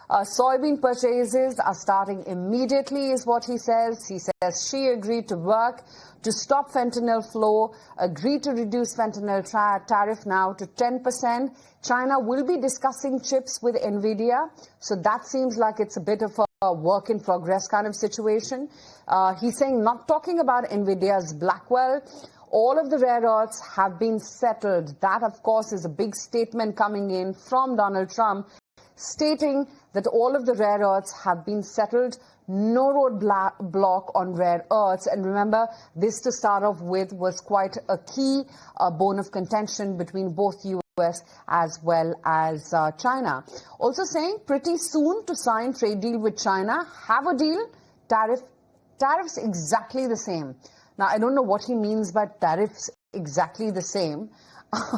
Soybean purchases are starting immediately, is what he says. He says she agreed to work to stop fentanyl flow, agreed to reduce fentanyl tariff now to 10%. China will be discussing chips with Nvidia, so that seems like it's a bit of a work in progress kind of situation. He's saying, not talking about Nvidia's Blackwell, all of the rare earths have been settled. That, of course, is a big statement coming in from Donald Trump, stating that all of the rare earths have been settled, no roadblock on rare earths. And remember, this to start off with was quite a key bone of contention between both US as well as China. Also saying pretty soon to sign trade deal with China, have a deal, tariffs exactly the same. Now, I don't know what he means by tariffs exactly the same,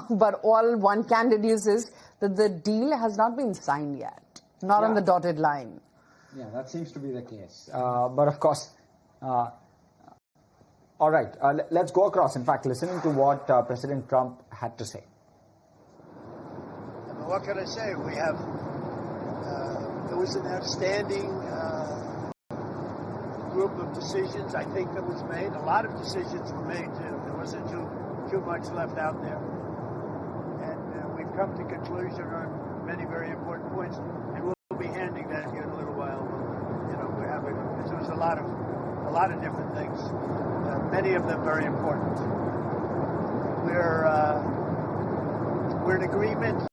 but all one can deduce is that the deal has not been signed yet, not on the dotted line. Yeah, that seems to be the case. But of course, all right, let's go across, in fact, listening to what President Trump had to say. What can I say? We have, it was an outstanding group of decisions, I think, that was made. A lot of decisions were made, too. There wasn't too much left out there. And we've come to conclusion on many very important points. And we'll be handing that to you in a little while. We're having, there was a lot of different things, many of them very important. We're in agreement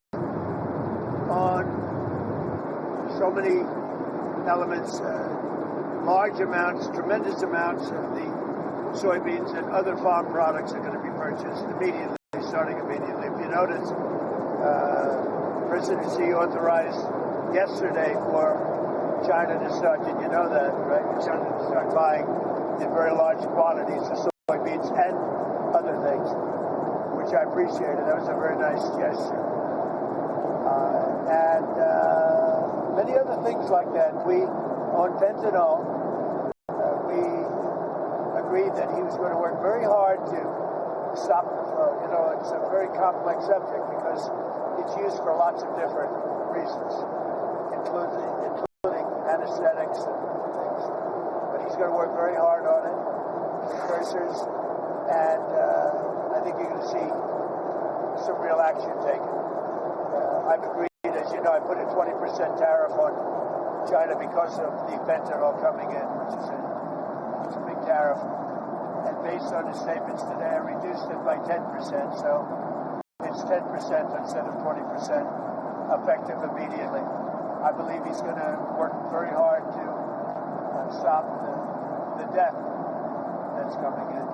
on so many elements, large amounts, tremendous amounts of the soybeans and other farm products are going to be purchased immediately, starting immediately. If you notice, President Xi authorized yesterday for China to start, did you know that, right? China to start buying in very large quantities of soybeans and other things, which I appreciated. That was a very nice gesture. And many other things like that. On fentanyl, we agreed that he was going to work very hard to stop the flow. It's a very complex subject because it's used for lots of different reasons, including anesthetics and things. But he's going to work very hard on it, precursors, and I think you're going to see some real action taken. I've agreed, as you know, I put a 20% tariff on China because of the fentanyl coming in, which is a big tariff. And based on his statements today, I reduced it by 10%, so it's 10% instead of 20%, effective immediately. I believe he's going to work very hard to stop the death that's coming in.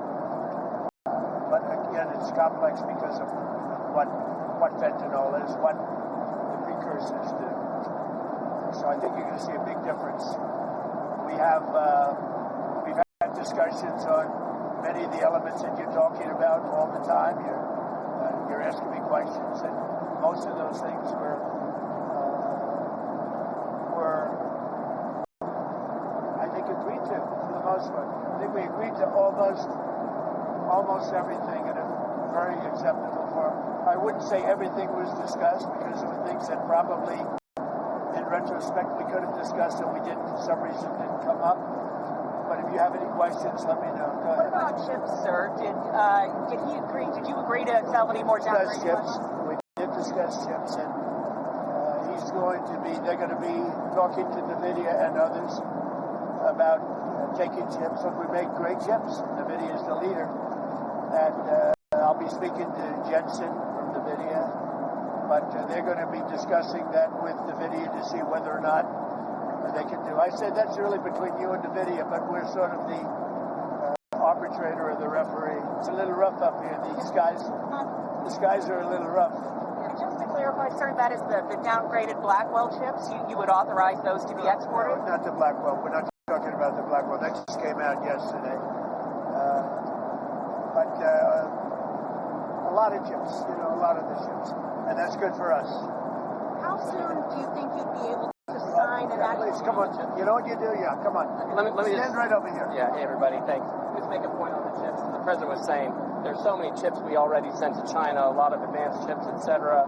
But again, it's complex because of what fentanyl is, what the precursors do. So I think you're going to see a big difference. We've had discussions on many of the elements that you're talking about all the time. You're asking me questions, and most of those things were I think agreed to for the most part. I think we agreed to almost everything in a very acceptable form. I wouldn't say everything was discussed because there were things that probably, in retrospect, we could have discussed and we didn't, for some reason, didn't come up. But if you have any questions, let me know. Go ahead. What about chips, sir? Did you agree to sell any more downgrade chips? We did discuss chips, and they're going to be talking to Nvidia and others about taking chips. And we make great chips. Nvidia is the leader. And I'll be speaking to Jensen from Nvidia, but they're going to be discussing that with Nvidia to see whether or not they can do. I said that's really between you and Nvidia, but we're sort of the arbitrator or the referee. It's a little rough up here. These guys are a little rough. Just to clarify, sir, that is the downgraded Blackwell chips. You would authorize those to be exported? No, not the Blackwell. We're not talking about the Blackwell. That just came out yesterday. But a lot of chips, a lot of the chips. And that's good for us. How soon do you think you'd be able to sign an Please, come on. You know what you do? Yeah, come on. Let me stand right over here. Yeah, hey, everybody, thanks. Let's make a point on the chips. The president was saying there's so many chips we already sent to China, a lot of advanced chips, et cetera.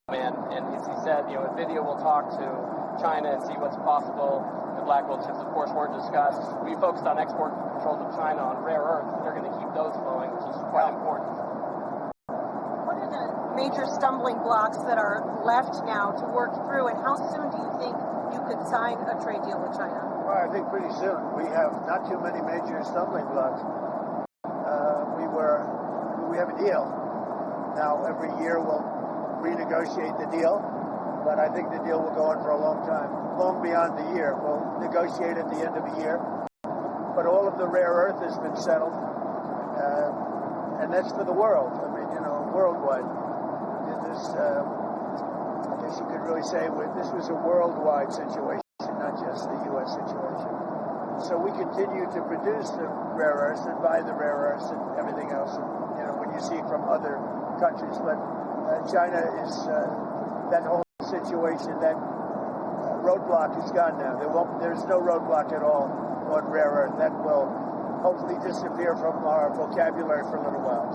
And as he said, Nvidia will talk to China and see what's possible. The Blackwell chips, of course, weren't discussed. We focused on export controls of China on rare earths. They're going to keep those flowing, which is quite important. What are the major stumbling blocks that are left now to work through, and how soon do you think you could sign a trade deal with China? Well, I think pretty soon. We have not too many major stumbling blocks. We have a deal. Now, every year we'll renegotiate the deal, but I think the deal will go on for a long time, long beyond the year. We'll negotiate at the end of the year, but all of the rare earth has been settled, and that's for the world. I mean, worldwide. I guess you could really say this was a worldwide situation, not just the U.S. situation. So we continue to produce the rare earths and buy the rare earths and everything else, when you see from other countries. But China is that whole situation, that roadblock is gone now. There's no roadblock at all on rare earth. That will hopefully disappear from our vocabulary for a little while.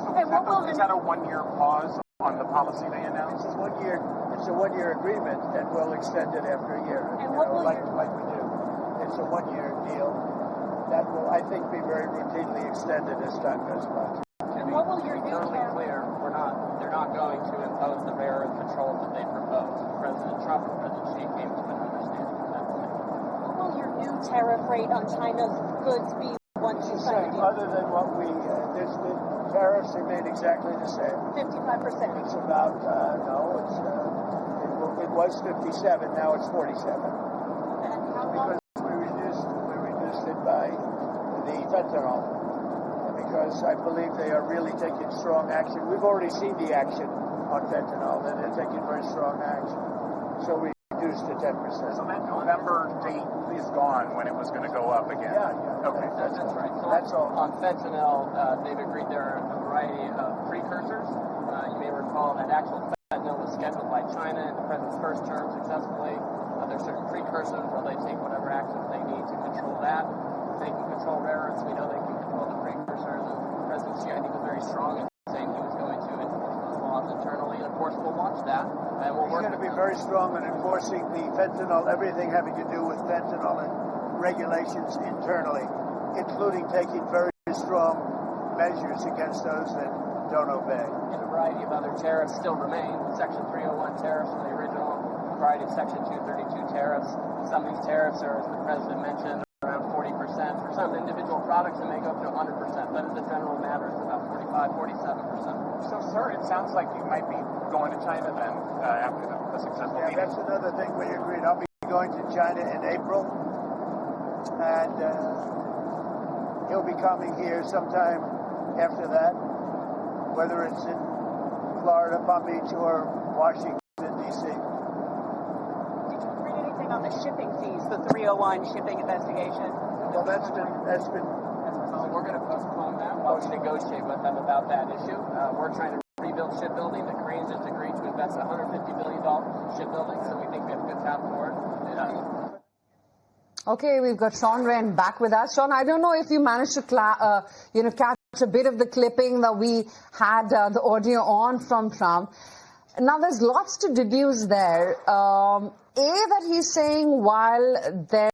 Is that a one-year pause on the policy they announced? It's a one-year agreement, and we'll extend it after a year. And like we do. It's a one-year deal that will, I think, be very routinely extended as time goes by. And what will your new tariff? Clear, they're not going to impose the rare earth controls that they proposed. President Trump and President Xi came to an understanding of that. What will your new tariff rate on China's goods be once you sign a deal? Other than what the tariffs remain exactly the same. 55%. It's about it was 57. Now it's 47. And how long? Because we reduced it by the fentanyl. Because I believe they are really taking strong action. We've already seen the action on fentanyl, and they're taking very strong action. So we reduced to 10%. So that November date is gone when it was going to go up again? Yeah. Okay. That's right. So that's all. On fentanyl, they've agreed there are a variety of precursors. You may recall that actual fentanyl was scheduled by China in the president's first term successfully. There's certain precursors where they take whatever actions they need to control that. They can control rare earths. We know they can control the precursors. And President Xi, I think, was very strong in saying he was going to enforce those laws internally. And of course, we'll watch that. And we'll He's work going to be very strong in enforcing the fentanyl, everything having to do with fentanyl and regulations internally, including taking very strong measures against those that don't obey. And a variety of other tariffs still remain. Section 301 tariffs from the original, a variety of Section 232 tariffs. Some of these tariffs are, as the president mentioned, around 40%. For some individual products, it may go up to 100%, but as a general matter, it's about 45, 47%. So, sir, it sounds like you might be going to China then after the successful meeting. That's another thing we agreed. I'll be going to China in April, and he'll be coming here sometime after that, whether it's in Florida, Palm Beach, or Washington, D.C. Did you read anything on the shipping fees, the 301 shipping investigation? Well, that's been. So we're going to postpone that while we negotiate with them about that issue. We're trying to rebuild shipbuilding. The Koreans just agreed to invest $150 billion in shipbuilding, so we think we have a good path forward. Okay, we've got Sean Wren back with us. Sean, I don't know if you managed to catch a bit of the clipping that we had the audio on from Trump. Now, there's lots to deduce there. That he's saying while there